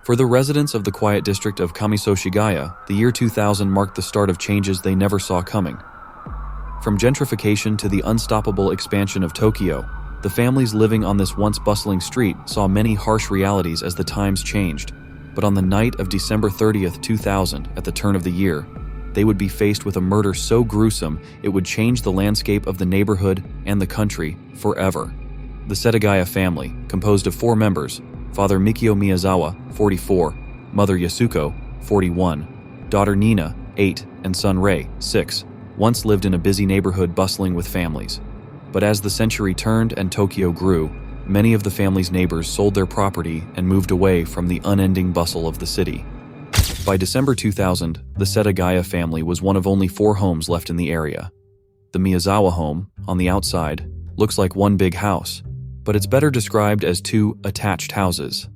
For the residents of the quiet district of Kamisoshigaya, the year 2000 marked the start of changes they never saw coming. From gentrification to the unstoppable expansion of Tokyo, the families living on this once bustling street saw many harsh realities as the times changed. But on the night of December 30th, 2000, at the turn of the year, they would be faced with a murder so gruesome it would change the landscape of the neighborhood and the country forever. The Setagaya family, composed of 4 members, Father Mikio Miyazawa, 44, Mother Yasuko, 41, daughter Nina, 8, and son Rei, 6, once lived in a busy neighborhood bustling with families. But as the century turned and Tokyo grew, many of the family's neighbors sold their property and moved away from the unending bustle of the city. By December 2000, the Setagaya family was one of only 4 homes left in the area. The Miyazawa home, on the outside, looks like one big house, but it's better described as 2 attached houses.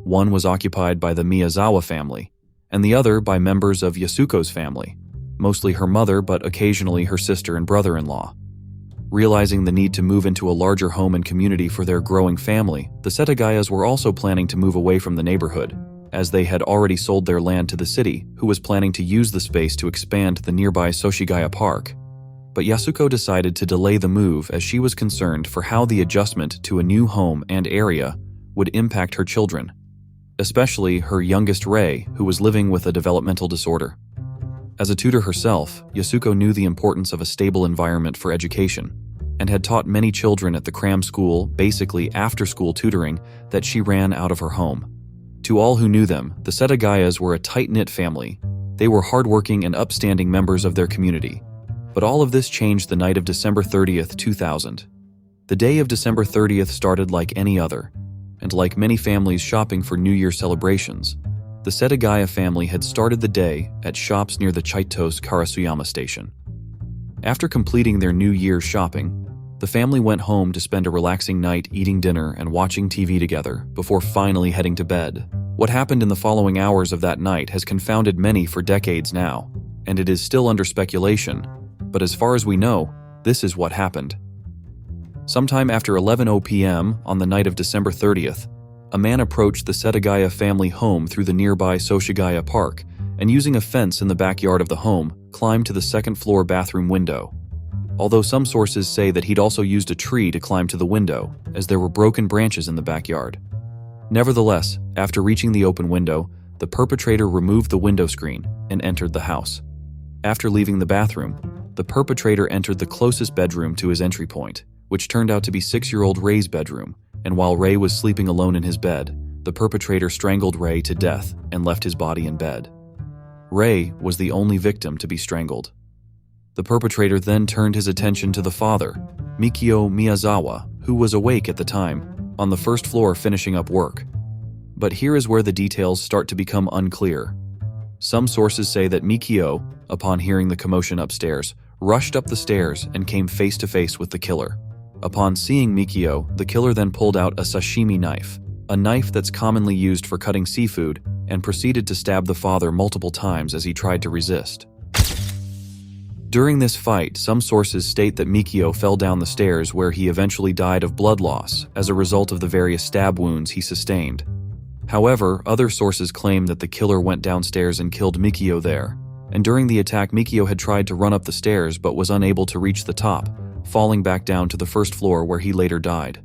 One was occupied by the Miyazawa family, and the other by members of Yasuko's family, mostly her mother but occasionally her sister and brother-in-law. Realizing the need to move into a larger home and community for their growing family, the Setagayas were also planning to move away from the neighborhood, as they had already sold their land to the city, who was planning to use the space to expand the nearby Soshigaya Park. But Yasuko decided to delay the move as she was concerned for how the adjustment to a new home and area would impact her children, especially her youngest Rei, who was living with a developmental disorder. As a tutor herself, Yasuko knew the importance of a stable environment for education, and had taught many children at the cram school, basically after-school tutoring, that she ran out of her home. To all who knew them, the Setagayas were a tight-knit family. They were hardworking and upstanding members of their community. But all of this changed the night of December 30th, 2000. The day of December 30th started like any other, and like many families shopping for New Year celebrations, the Setagaya family had started the day at shops near the Chaitos Karasuyama station. After completing their New Year's shopping, the family went home to spend a relaxing night eating dinner and watching TV together before finally heading to bed. What happened in the following hours of that night has confounded many for decades now, and it is still under speculation, but as far as we know, this is what happened. Sometime after 11:00 p.m. on the night of December 30th, a man approached the Setagaya family home through the nearby Soshigaya Park and, using a fence in the backyard of the home, climbed to the second-floor bathroom window. Although some sources say that he'd also used a tree to climb to the window, as there were broken branches in the backyard. Nevertheless, after reaching the open window, the perpetrator removed the window screen and entered the house. After leaving the bathroom, the perpetrator entered the closest bedroom to his entry point, which turned out to be 6-year-old Rei's bedroom, and while Rei was sleeping alone in his bed, the perpetrator strangled Rei to death and left his body in bed. Rei was the only victim to be strangled. The perpetrator then turned his attention to the father, Mikio Miyazawa, who was awake at the time, on the first floor finishing up work. But here is where the details start to become unclear. Some sources say that Mikio, upon hearing the commotion upstairs, rushed up the stairs and came face to face with the killer. Upon seeing Mikio, the killer then pulled out a sashimi knife, a knife that's commonly used for cutting seafood, and proceeded to stab the father multiple times as he tried to resist. During this fight, some sources state that Mikio fell down the stairs where he eventually died of blood loss as a result of the various stab wounds he sustained. However, other sources claim that the killer went downstairs and killed Mikio there, and during the attack Mikio had tried to run up the stairs but was unable to reach the top, falling back down to the first floor where he later died.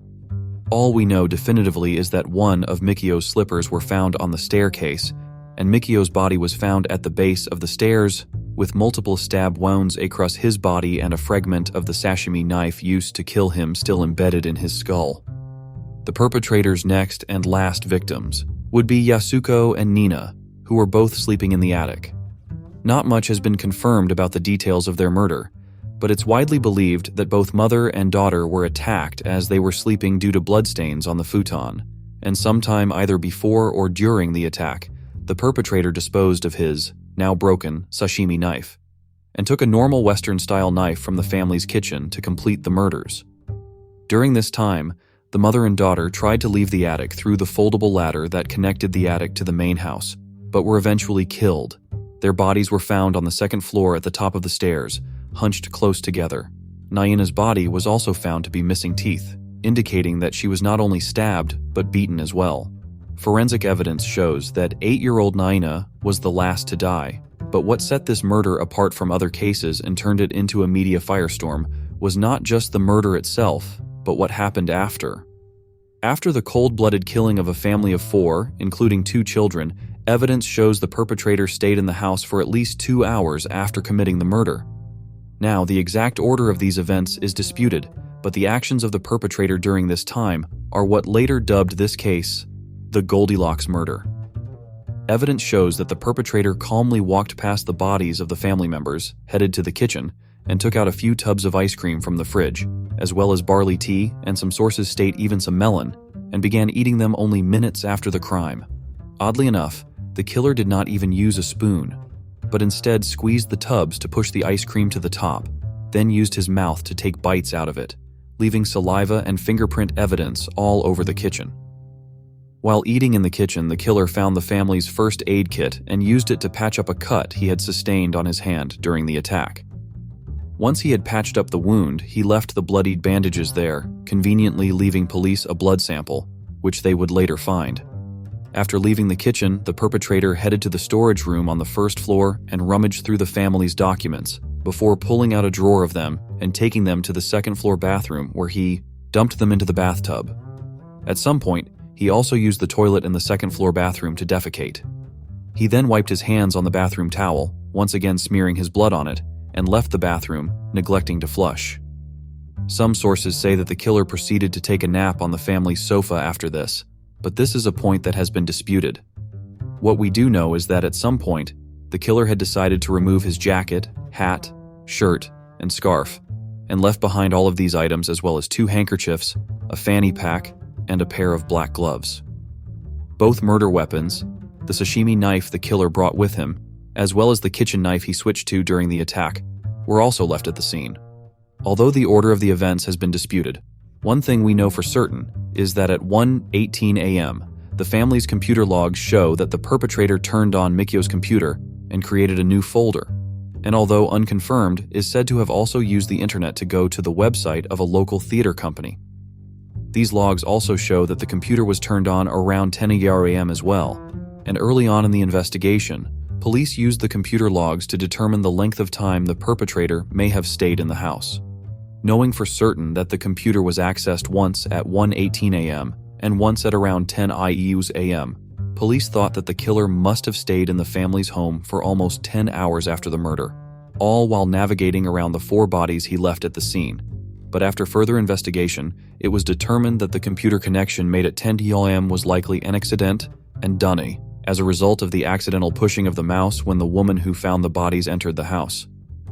All we know definitively is that one of Mikio's slippers were found on the staircase, and Mikio's body was found at the base of the stairs, with multiple stab wounds across his body and a fragment of the sashimi knife used to kill him still embedded in his skull. The perpetrator's next and last victims would be Yasuko and Nina, who were both sleeping in the attic. Not much has been confirmed about the details of their murder, but it's widely believed that both mother and daughter were attacked as they were sleeping due to bloodstains on the futon, and sometime either before or during the attack, the perpetrator disposed of his, now broken, sashimi knife, and took a normal Western-style knife from the family's kitchen to complete the murders. During this time, the mother and daughter tried to leave the attic through the foldable ladder that connected the attic to the main house, but were eventually killed. Their bodies were found on the second floor at the top of the stairs, hunched close together. Naina's body was also found to be missing teeth, indicating that she was not only stabbed, but beaten as well. Forensic evidence shows that 8-year-old Naina was the last to die, but what set this murder apart from other cases and turned it into a media firestorm was not just the murder itself, but what happened after. After the cold-blooded killing of a family of 4, including 2 children, evidence shows the perpetrator stayed in the house for at least 2 hours after committing the murder. Now, the exact order of these events is disputed, but the actions of the perpetrator during this time are what later dubbed this case the Goldilocks murder. Evidence shows that the perpetrator calmly walked past the bodies of the family members, headed to the kitchen, and took out a few tubs of ice cream from the fridge, as well as barley tea, and some sources state even some melon, and began eating them only minutes after the crime. Oddly enough, the killer did not even use a spoon, but instead squeezed the tubs to push the ice cream to the top, then used his mouth to take bites out of it, leaving saliva and fingerprint evidence all over the kitchen. While eating in the kitchen, the killer found the family's first aid kit and used it to patch up a cut he had sustained on his hand during the attack. Once he had patched up the wound, he left the bloodied bandages there, conveniently leaving police a blood sample, which they would later find. After leaving the kitchen, the perpetrator headed to the storage room on the first floor and rummaged through the family's documents, before pulling out a drawer of them and taking them to the second-floor bathroom where he dumped them into the bathtub. At some point, he also used the toilet in the second-floor bathroom to defecate. He then wiped his hands on the bathroom towel, once again smearing his blood on it, and left the bathroom, neglecting to flush. Some sources say that the killer proceeded to take a nap on the family's sofa after this, but this is a point that has been disputed. What we do know is that at some point, the killer had decided to remove his jacket, hat, shirt, and scarf, and left behind all of these items as well as 2 handkerchiefs, a fanny pack, and a pair of black gloves. Both murder weapons, the sashimi knife the killer brought with him, as well as the kitchen knife he switched to during the attack, were also left at the scene. Although the order of the events has been disputed, one thing we know for certain is that at 1:18 a.m., the family's computer logs show that the perpetrator turned on Mikio's computer and created a new folder, and although unconfirmed, is said to have also used the internet to go to the website of a local theater company. These logs also show that the computer was turned on around 10 a.m. as well, and early on in the investigation, police used the computer logs to determine the length of time the perpetrator may have stayed in the house. Knowing for certain that the computer was accessed once at 1:18 a.m. and once at around 10 a.m., police thought that the killer must have stayed in the family's home for almost 10 hours after the murder, all while navigating around the 4 bodies he left at the scene. But after further investigation, it was determined that the computer connection made at 10 a.m. was likely an accident and done as a result of the accidental pushing of the mouse when the woman who found the bodies entered the house.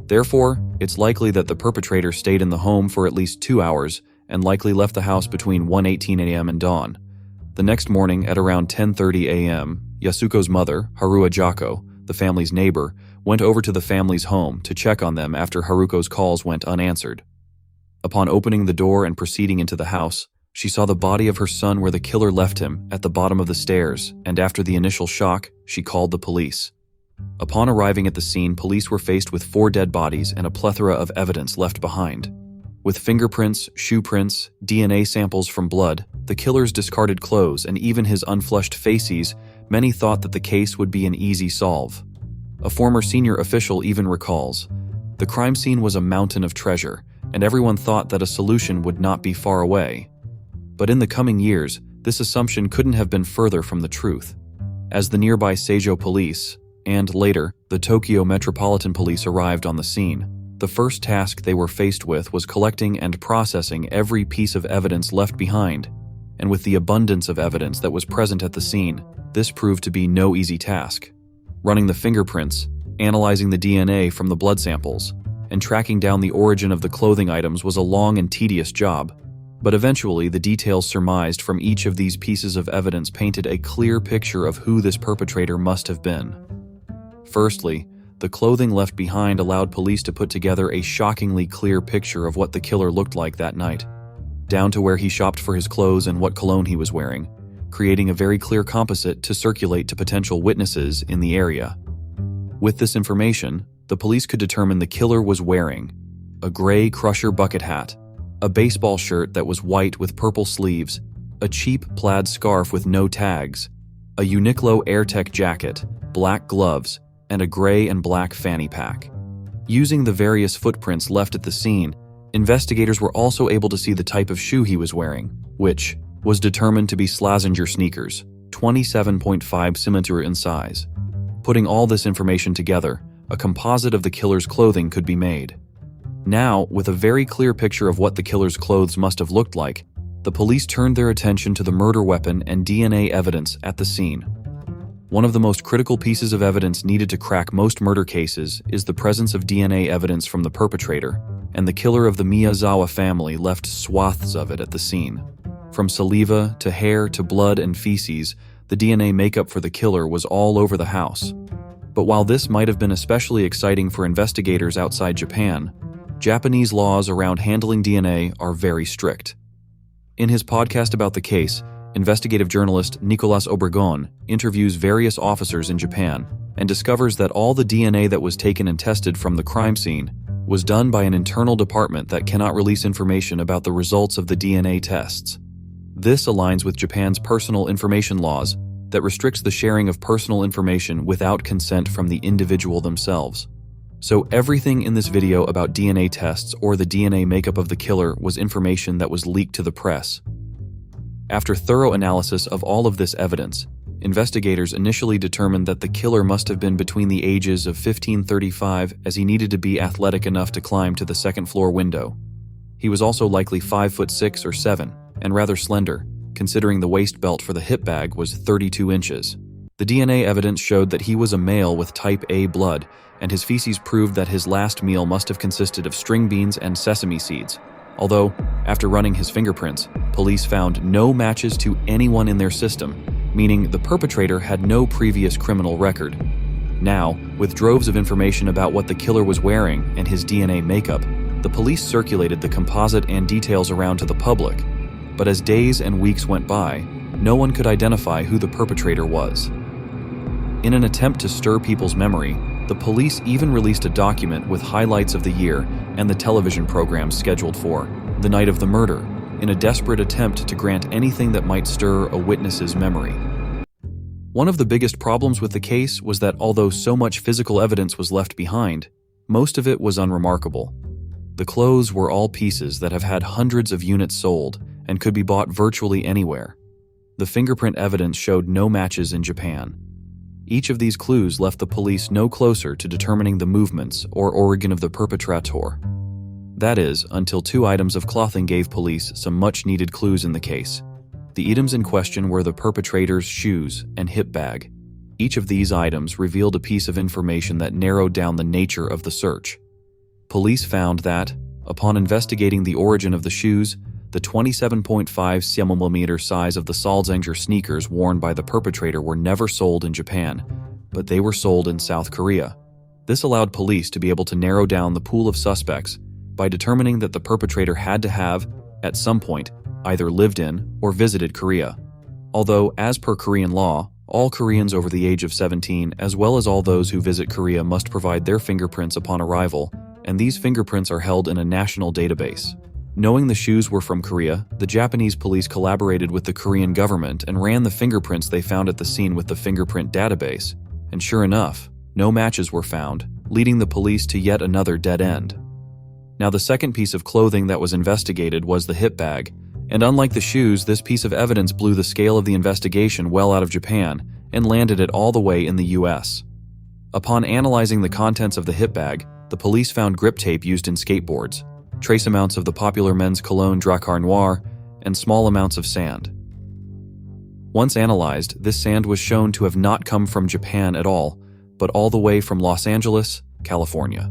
Therefore, it's likely that the perpetrator stayed in the home for at least 2 hours and likely left the house between 1:18 a.m. and dawn. The next morning at around 10:30 a.m., Yasuko's mother, Haruo Jako, the family's neighbor, went over to the family's home to check on them after Haruko's calls went unanswered. Upon opening the door and proceeding into the house, she saw the body of her son where the killer left him at the bottom of the stairs, and after the initial shock, she called the police. Upon arriving at the scene, police were faced with 4 dead bodies and a plethora of evidence left behind. With fingerprints, shoe prints, DNA samples from blood, the killer's discarded clothes, and even his unflushed faces, many thought that the case would be an easy solve. A former senior official even recalls, "The crime scene was a mountain of treasure, and everyone thought that a solution would not be far away." But in the coming years, this assumption couldn't have been further from the truth. As the nearby Seijo police, and later, the Tokyo Metropolitan Police arrived on the scene, the first task they were faced with was collecting and processing every piece of evidence left behind, and with the abundance of evidence that was present at the scene, this proved to be no easy task. Running the fingerprints, analyzing the DNA from the blood samples, and tracking down the origin of the clothing items was a long and tedious job, but eventually the details surmised from each of these pieces of evidence painted a clear picture of who this perpetrator must have been. Firstly, the clothing left behind allowed police to put together a shockingly clear picture of what the killer looked like that night, down to where he shopped for his clothes and what cologne he was wearing, creating a very clear composite to circulate to potential witnesses in the area. With this information, the police could determine the killer was wearing a gray Crusher bucket hat, a baseball shirt that was white with purple sleeves, a cheap plaid scarf with no tags, a Uniqlo AirTech jacket, black gloves, and a gray and black fanny pack. Using the various footprints left at the scene, investigators were also able to see the type of shoe he was wearing, which was determined to be Slazenger sneakers, 27.5 cm in size. Putting all this information together, a composite of the killer's clothing could be made. Now, with a very clear picture of what the killer's clothes must have looked like, the police turned their attention to the murder weapon and DNA evidence at the scene. One of the most critical pieces of evidence needed to crack most murder cases is the presence of DNA evidence from the perpetrator, and the killer of the Miyazawa family left swaths of it at the scene. From saliva to hair to blood and feces, the DNA makeup for the killer was all over the house. But while this might have been especially exciting for investigators outside Japan, Japanese laws around handling DNA are very strict. In his podcast about the case, investigative journalist Nicolas Obregon interviews various officers in Japan and discovers that all the DNA that was taken and tested from the crime scene was done by an internal department that cannot release information about the results of the DNA tests. This aligns with Japan's personal information laws that restricts the sharing of personal information without consent from the individual themselves. So everything in this video about DNA tests or the DNA makeup of the killer was information that was leaked to the press. After thorough analysis of all of this evidence, investigators initially determined that the killer must have been between the ages of 15-35, as he needed to be athletic enough to climb to the second-floor window. He was also likely 5'6" or 7", and rather slender, considering the waist belt for the hip bag was 32 inches. The DNA evidence showed that he was a male with type A blood, and his feces proved that his last meal must have consisted of string beans and sesame seeds. Although, after running his fingerprints, police found no matches to anyone in their system, meaning the perpetrator had no previous criminal record. Now, with droves of information about what the killer was wearing and his DNA makeup, the police circulated the composite and details around to the public. But as days and weeks went by, no one could identify who the perpetrator was. In an attempt to stir people's memory, the police even released a document with highlights of the year and the television programs scheduled for the night of the murder, in a desperate attempt to grant anything that might stir a witness's memory. One of the biggest problems with the case was that although so much physical evidence was left behind, most of it was unremarkable. The clothes were all pieces that have had hundreds of units sold and could be bought virtually anywhere. The fingerprint evidence showed no matches in Japan. Each of these clues left the police no closer to determining the movements or origin of the perpetrator. That is, until two items of clothing gave police some much-needed clues in the case. The items in question were the perpetrator's shoes and hip bag. Each of these items revealed a piece of information that narrowed down the nature of the search. Police found that, upon investigating the origin of the shoes, the 27.5 cm size of the Slazenger sneakers worn by the perpetrator were never sold in Japan, but they were sold in South Korea. This allowed police to be able to narrow down the pool of suspects by determining that the perpetrator had to have, at some point, either lived in or visited Korea. Although, as per Korean law, all Koreans over the age of 17, as well as all those who visit Korea, must provide their fingerprints upon arrival, and these fingerprints are held in a national database. Knowing the shoes were from Korea, the Japanese police collaborated with the Korean government and ran the fingerprints they found at the scene with the fingerprint database. And sure enough, no matches were found, leading the police to yet another dead end. Now, the second piece of clothing that was investigated was the hip bag, and unlike the shoes, this piece of evidence blew the scale of the investigation well out of Japan and landed it all the way in the US. Upon analyzing the contents of the hip bag, the police found grip tape used in skateboards, trace amounts of the popular men's cologne Dracar Noir, and small amounts of sand. Once analyzed, this sand was shown to have not come from Japan at all, but all the way from Los Angeles, California.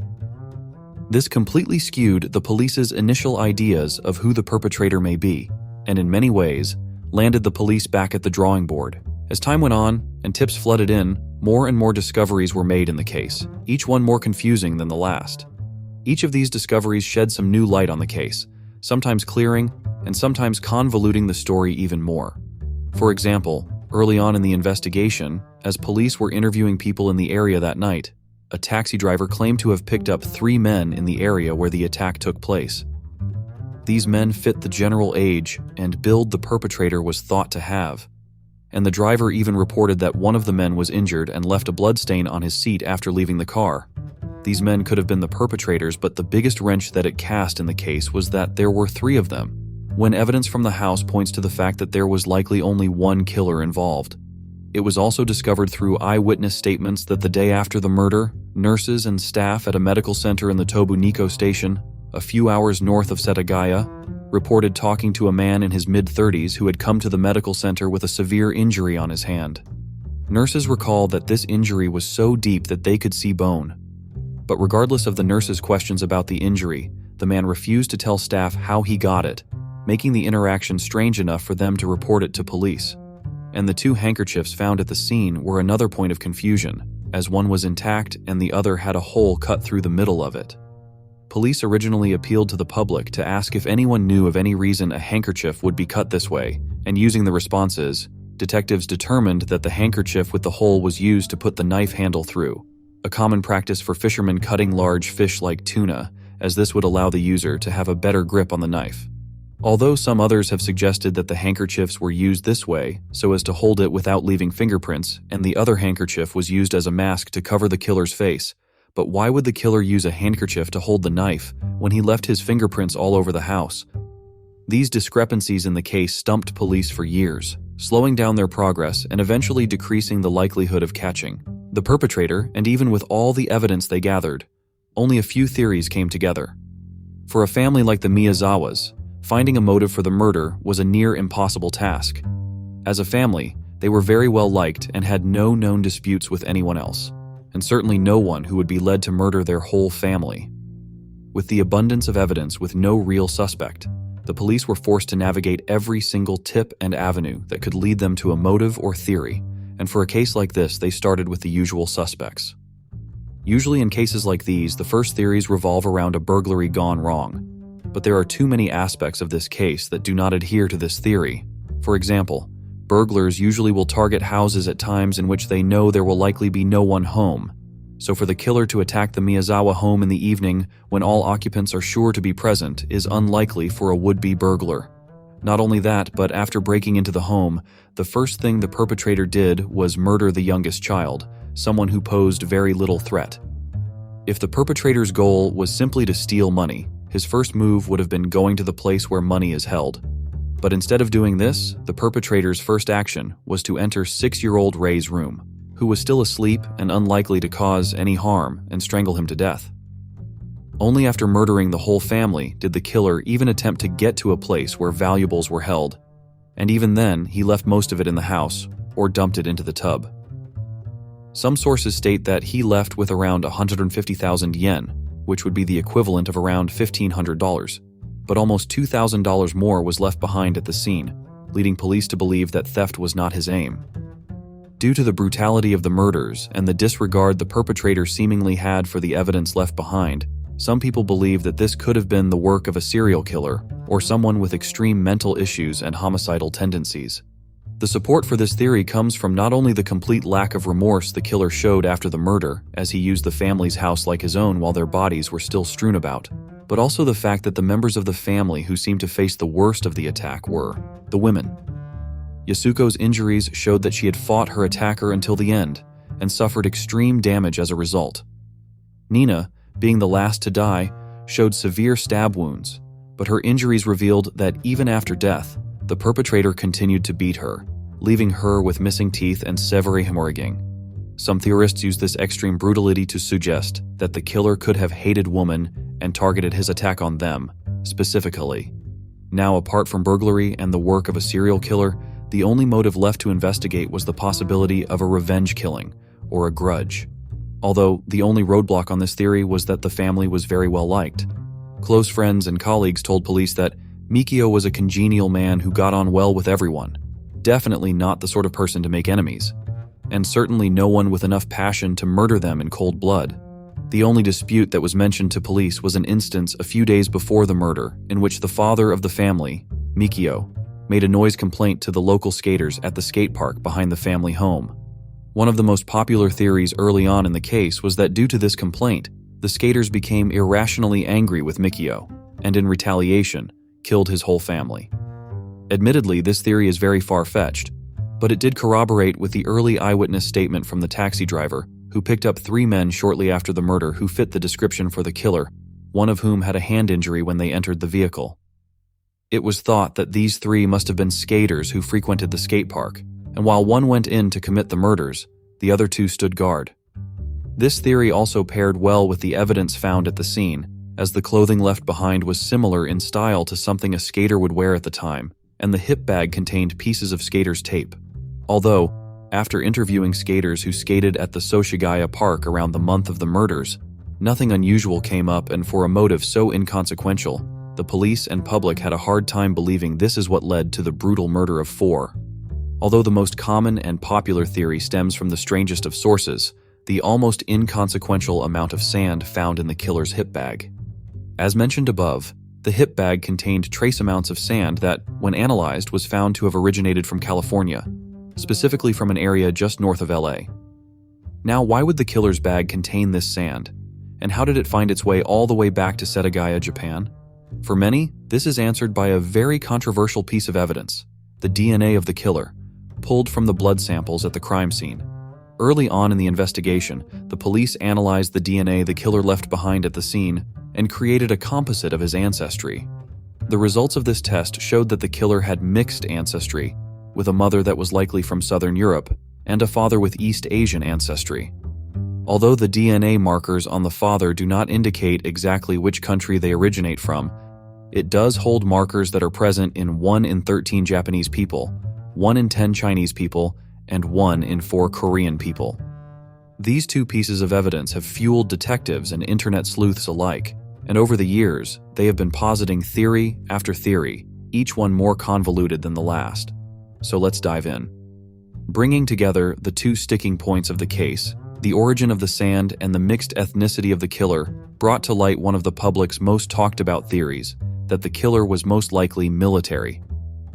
This completely skewed the police's initial ideas of who the perpetrator may be, and in many ways, landed the police back at the drawing board. As time went on, and tips flooded in, more and more discoveries were made in the case, each one more confusing than the last. Each of these discoveries shed some new light on the case, sometimes clearing and sometimes convoluting the story even more. For example, early on in the investigation, as police were interviewing people in the area that night, a taxi driver claimed to have picked up 3 men in the area where the attack took place. These men fit the general age and build the perpetrator was thought to have. and the driver even reported that one of the men was injured and left a bloodstain on his seat after leaving the car. These men could have been the perpetrators, but the biggest wrench that it cast in the case was that there were 3 of them, when evidence from the house points to the fact that there was likely only one killer involved. It was also discovered through eyewitness statements that the day after the murder, nurses and staff at a medical center in the Tobuniko station, a few hours north of Setagaya, reported talking to a man in his mid-30s who had come to the medical center with a severe injury on his hand. Nurses recall that this injury was so deep that they could see bone. But regardless of the nurses' questions about the injury, the man refused to tell staff how he got it, making the interaction strange enough for them to report it to police. And the 2 handkerchiefs found at the scene were another point of confusion, as one was intact and the other had a hole cut through the middle of it. Police originally appealed to the public to ask if anyone knew of any reason a handkerchief would be cut this way, and using the responses, detectives determined that the handkerchief with the hole was used to put the knife handle through, a common practice for fishermen cutting large fish like tuna, as this would allow the user to have a better grip on the knife. Although some others have suggested that the handkerchiefs were used this way so as to hold it without leaving fingerprints, and the other handkerchief was used as a mask to cover the killer's face, but why would the killer use a handkerchief to hold the knife when he left his fingerprints all over the house? These discrepancies in the case stumped police for years, slowing down their progress and eventually decreasing the likelihood of catching the perpetrator, and even with all the evidence they gathered, only a few theories came together. For a family like the Miyazawas, finding a motive for the murder was a near impossible task. As a family, they were very well liked and had no known disputes with anyone else, and certainly no one who would be led to murder their whole family. With the abundance of evidence with no real suspect, the police were forced to navigate every single tip and avenue that could lead them to a motive or theory, and for a case like this, they started with the usual suspects. Usually in cases like these, the first theories revolve around a burglary gone wrong, but there are too many aspects of this case that do not adhere to this theory. For example, burglars usually will target houses at times in which they know there will likely be no one home. So for the killer to attack the Miyazawa home in the evening when all occupants are sure to be present is unlikely for a would-be burglar. Not only that, but after breaking into the home, the first thing the perpetrator did was murder the youngest child, someone who posed very little threat. If the perpetrator's goal was simply to steal money, his first move would have been going to the place where money is held. But instead of doing this, the perpetrator's first action was to enter 6-year-old Ray's room, who was still asleep and unlikely to cause any harm, and strangle him to death. Only after murdering the whole family did the killer even attempt to get to a place where valuables were held, and even then he left most of it in the house or dumped it into the tub. Some sources state that he left with around 150,000 yen, which would be the equivalent of around $1,500, but almost $2,000 more was left behind at the scene, leading police to believe that theft was not his aim. Due to the brutality of the murders and the disregard the perpetrator seemingly had for the evidence left behind, some people believe that this could have been the work of a serial killer or someone with extreme mental issues and homicidal tendencies. The support for this theory comes from not only the complete lack of remorse the killer showed after the murder, as he used the family's house like his own while their bodies were still strewn about, but also the fact that the members of the family who seemed to face the worst of the attack were the women. Yasuko's injuries showed that she had fought her attacker until the end and suffered extreme damage as a result. Nina, being the last to die, showed severe stab wounds, but her injuries revealed that even after death, the perpetrator continued to beat her, leaving her with missing teeth and severe hemorrhaging. Some theorists use this extreme brutality to suggest that the killer could have hated women and targeted his attack on them, specifically. Now, apart from burglary and the work of a serial killer, the only motive left to investigate was the possibility of a revenge killing, or a grudge. Although, the only roadblock on this theory was that the family was very well liked. Close friends and colleagues told police that Mikio was a congenial man who got on well with everyone, definitely not the sort of person to make enemies, and certainly no one with enough passion to murder them in cold blood. The only dispute that was mentioned to police was an instance a few days before the murder in which the father of the family, Mikio, made a noise complaint to the local skaters at the skate park behind the family home. One of the most popular theories early on in the case was that due to this complaint, the skaters became irrationally angry with Mikio, and in retaliation, killed his whole family. Admittedly, this theory is very far-fetched, but it did corroborate with the early eyewitness statement from the taxi driver, who picked up 3 men shortly after the murder who fit the description for the killer, one of whom had a hand injury when they entered the vehicle. It was thought that these 3 must have been skaters who frequented the skate park, and while one went in to commit the murders, the other 2 stood guard. This theory also paired well with the evidence found at the scene, as the clothing left behind was similar in style to something a skater would wear at the time, and the hip bag contained pieces of skater's tape. Although, after interviewing skaters who skated at the Setagaya Park around the month of the murders, nothing unusual came up, and for a motive so inconsequential, the police and public had a hard time believing this is what led to the brutal murder of 4. Although the most common and popular theory stems from the strangest of sources, the almost inconsequential amount of sand found in the killer's hip bag. As mentioned above, the hip bag contained trace amounts of sand that, when analyzed, was found to have originated from California, specifically from an area just north of LA. Now, why would the killer's bag contain this sand? And how did it find its way all the way back to Setagaya, Japan? For many, this is answered by a very controversial piece of evidence, the DNA of the killer, pulled from the blood samples at the crime scene. Early on in the investigation, the police analyzed the DNA the killer left behind at the scene and created a composite of his ancestry. The results of this test showed that the killer had mixed ancestry, with a mother that was likely from Southern Europe and a father with East Asian ancestry. Although the DNA markers on the father do not indicate exactly which country they originate from, it does hold markers that are present in 1 in 13 Japanese people, 1 in 10 Chinese people, and 1 in 4 Korean people. These 2 pieces of evidence have fueled detectives and internet sleuths alike, and over the years, they have been positing theory after theory, each one more convoluted than the last. So let's dive in. Bringing together the 2 sticking points of the case, the origin of the sand and the mixed ethnicity of the killer, brought to light one of the public's most talked about theories, that the killer was most likely military.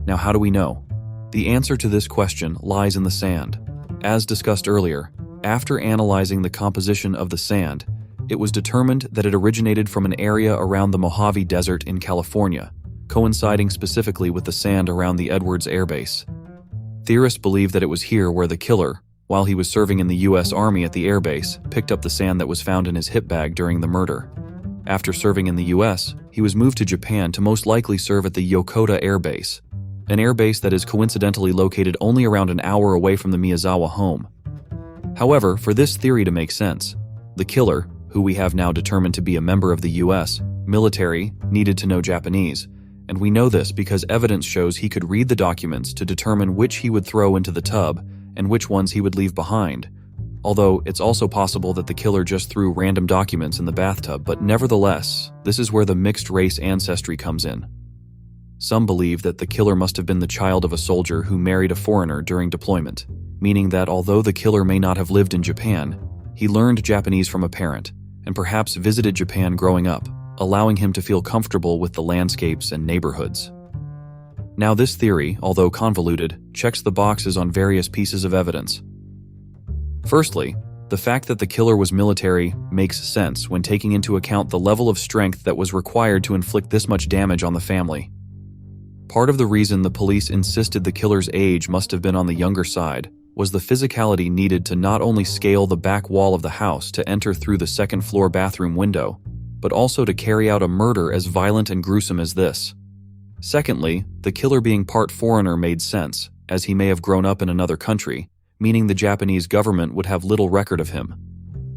Now, how do we know? The answer to this question lies in the sand. As discussed earlier, after analyzing the composition of the sand, it was determined that it originated from an area around the Mojave Desert in California, coinciding specifically with the sand around the Edwards Air Base. Theorists believe that it was here where the killer, while he was serving in the U.S. Army at the airbase, picked up the sand that was found in his hip bag during the murder. After serving in the U.S., he was moved to Japan to most likely serve at the Yokota Air Base, an airbase that is coincidentally located only around an hour away from the Miyazawa home. However, for this theory to make sense, the killer, who we have now determined to be a member of the U.S. military, needed to know Japanese, and we know this because evidence shows he could read the documents to determine which he would throw into the tub and which ones he would leave behind. Although it's also possible that the killer just threw random documents in the bathtub, but nevertheless, this is where the mixed race ancestry comes in. Some believe that the killer must have been the child of a soldier who married a foreigner during deployment, meaning that although the killer may not have lived in Japan, he learned Japanese from a parent and perhaps visited Japan growing up, allowing him to feel comfortable with the landscapes and neighborhoods. Now, this theory, although convoluted, checks the boxes on various pieces of evidence. Firstly, the fact that the killer was military makes sense when taking into account the level of strength that was required to inflict this much damage on the family. Part of the reason the police insisted the killer's age must have been on the younger side was the physicality needed to not only scale the back wall of the house to enter through the second-floor bathroom window, but also to carry out a murder as violent and gruesome as this. Secondly, the killer being part foreigner made sense, as he may have grown up in another country, meaning the Japanese government would have little record of him.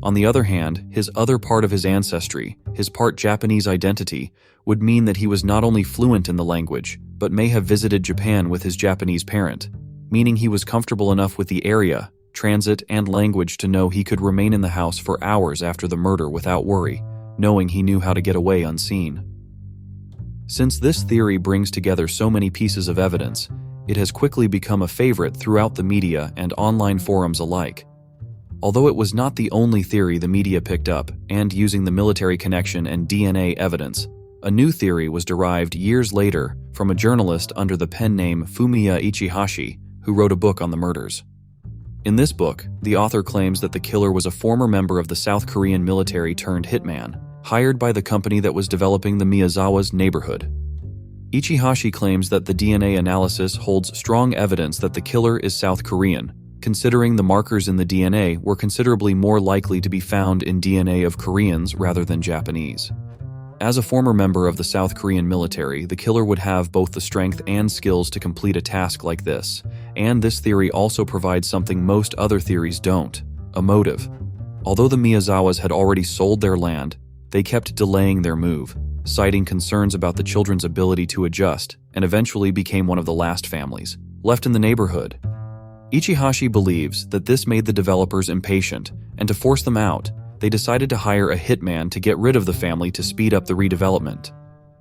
On the other hand, his other part of his ancestry, his part Japanese identity, would mean that he was not only fluent in the language, but may have visited Japan with his Japanese parent, meaning he was comfortable enough with the area, transit, and language to know he could remain in the house for hours after the murder without worry, knowing he knew how to get away unseen. Since this theory brings together so many pieces of evidence, it has quickly become a favorite throughout the media and online forums alike. Although it was not the only theory the media picked up, and using the military connection and DNA evidence, a new theory was derived years later from a journalist under the pen name Fumiya Ichihashi, who wrote a book on the murders. In this book, the author claims that the killer was a former member of the South Korean military turned hitman, hired by the company that was developing the Miyazawa's neighborhood. Ichihashi claims that the DNA analysis holds strong evidence that the killer is South Korean, considering the markers in the DNA were considerably more likely to be found in DNA of Koreans rather than Japanese. As a former member of the South Korean military, the killer would have both the strength and skills to complete a task like this, and this theory also provides something most other theories don't: a motive. Although the Miyazawas had already sold their land, they kept delaying their move, citing concerns about the children's ability to adjust, and eventually became one of the last families left in the neighborhood. Ichihashi believes that this made the developers impatient, and to force them out, they decided to hire a hitman to get rid of the family to speed up the redevelopment.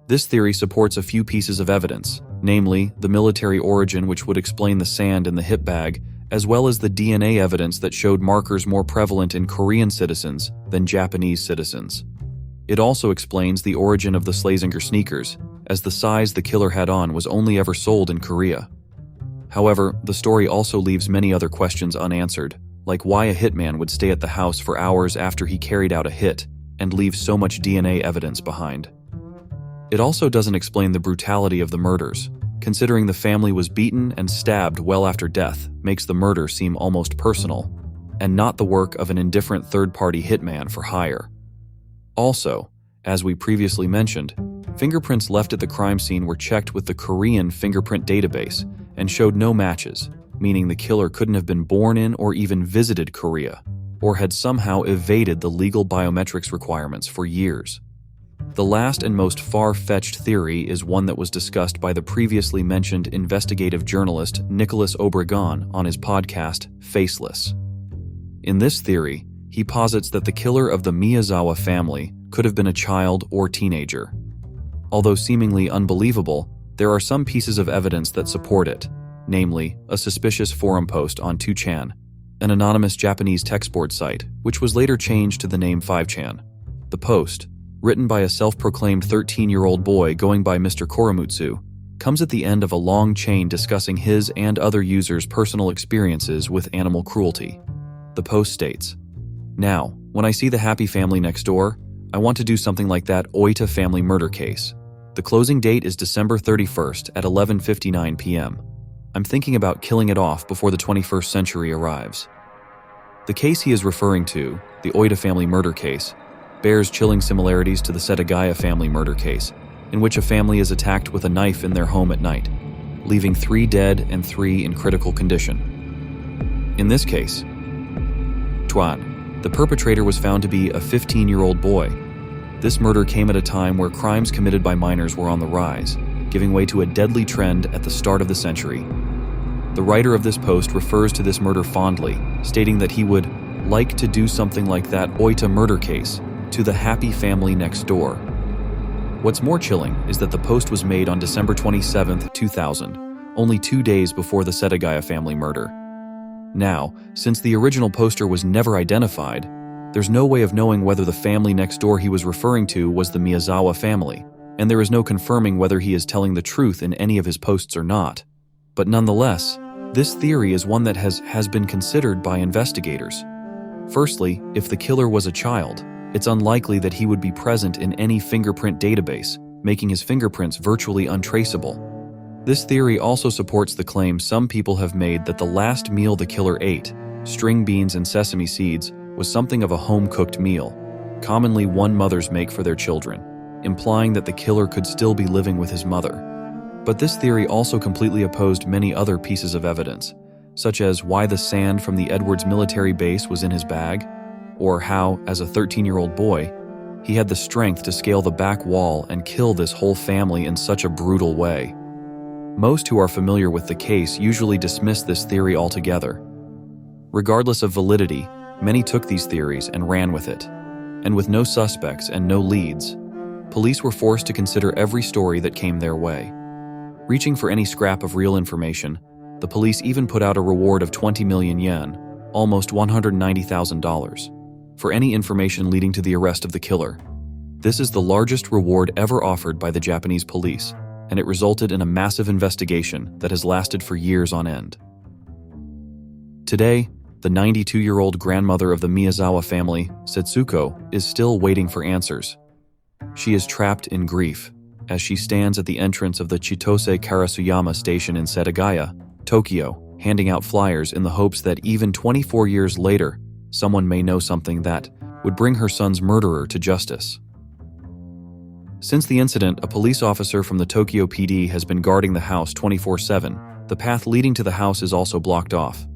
This theory supports a few pieces of evidence, namely the military origin, which would explain the sand in the hip bag, as well as the DNA evidence that showed markers more prevalent in Korean citizens than Japanese citizens. It also explains the origin of the Schlesinger sneakers, as the size the killer had on was only ever sold in Korea. However, the story also leaves many other questions unanswered, like why a hitman would stay at the house for hours after he carried out a hit and leave so much DNA evidence behind. It also doesn't explain the brutality of the murders. Considering the family was beaten and stabbed well after death makes the murder seem almost personal, and not the work of an indifferent third-party hitman for hire. Also, as we previously mentioned, fingerprints left at the crime scene were checked with the Korean fingerprint database and showed no matches, meaning the killer couldn't have been born in or even visited Korea, or had somehow evaded the legal biometrics requirements for years. The last and most far-fetched theory is one that was discussed by the previously mentioned investigative journalist Nicholas Obregon on his podcast, Faceless. In this theory, he posits that the killer of the Miyazawa family could have been a child or teenager. Although seemingly unbelievable, there are some pieces of evidence that support it, namely a suspicious forum post on 2chan, an anonymous Japanese text board site, which was later changed to the name 5chan. The post, written by a self-proclaimed 13-year-old boy going by Mr. Koremitsu, comes at the end of a long chain discussing his and other users' personal experiences with animal cruelty. The post states, "Now, when I see the happy family next door, I want to do something like that Oita family murder case. The closing date is December 31st at 11:59 p.m. I'm thinking about killing it off before the 21st century arrives." The case he is referring to, the Oita family murder case, bears chilling similarities to the Setagaya Family Murder case, in which a family is attacked with a knife in their home at night, leaving 3 dead and 3 in critical condition. In this case, the perpetrator was found to be a 15-year-old boy. This murder came at a time where crimes committed by minors were on the rise, giving way to a deadly trend at the start of the century. The writer of this post refers to this murder fondly, stating that he would like to do something like that Oita murder case to the happy family next door. What's more chilling is that the post was made on December 27, 2000, only 2 days before the Setagaya family murder. Now, since the original poster was never identified, there's no way of knowing whether the family next door he was referring to was the Miyazawa family, and there is no confirming whether he is telling the truth in any of his posts or not. But nonetheless, this theory is one that has been considered by investigators. Firstly, if the killer was a child, it's unlikely that he would be present in any fingerprint database, making his fingerprints virtually untraceable. This theory also supports the claim some people have made that the last meal the killer ate, string beans and sesame seeds, was something of a home-cooked meal, commonly one mothers make for their children, implying that the killer could still be living with his mother. But this theory also completely opposed many other pieces of evidence, such as why the sand from the Edwards military base was in his bag, or how, as a 13-year-old boy, he had the strength to scale the back wall and kill this whole family in such a brutal way. Most who are familiar with the case usually dismiss this theory altogether. Regardless of validity, many took these theories and ran with it. And with no suspects and no leads, police were forced to consider every story that came their way. Reaching for any scrap of real information, the police even put out a reward of 20 million yen, almost $190,000, for any information leading to the arrest of the killer. This is the largest reward ever offered by the Japanese police, and it resulted in a massive investigation that has lasted for years on end. Today, the 92-year-old grandmother of the Miyazawa family, Setsuko, is still waiting for answers. She is trapped in grief, as she stands at the entrance of the Chitose Karasuyama station in Setagaya, Tokyo, handing out flyers in the hopes that even 24 years later, someone may know something that would bring her son's murderer to justice. Since the incident, a police officer from the Tokyo PD has been guarding the house 24/7. The path leading to the house is also blocked off.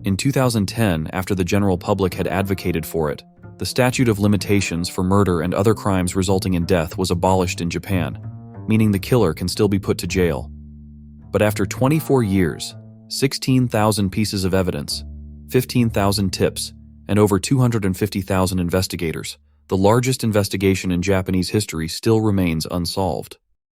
In 2010, after the general public had advocated for it, the statute of limitations for murder and other crimes resulting in death was abolished in Japan, meaning the killer can still be put to jail. But after 24 years, 16,000 pieces of evidence, 15,000 tips, and over 250,000 investigators, the largest investigation in Japanese history still remains unsolved.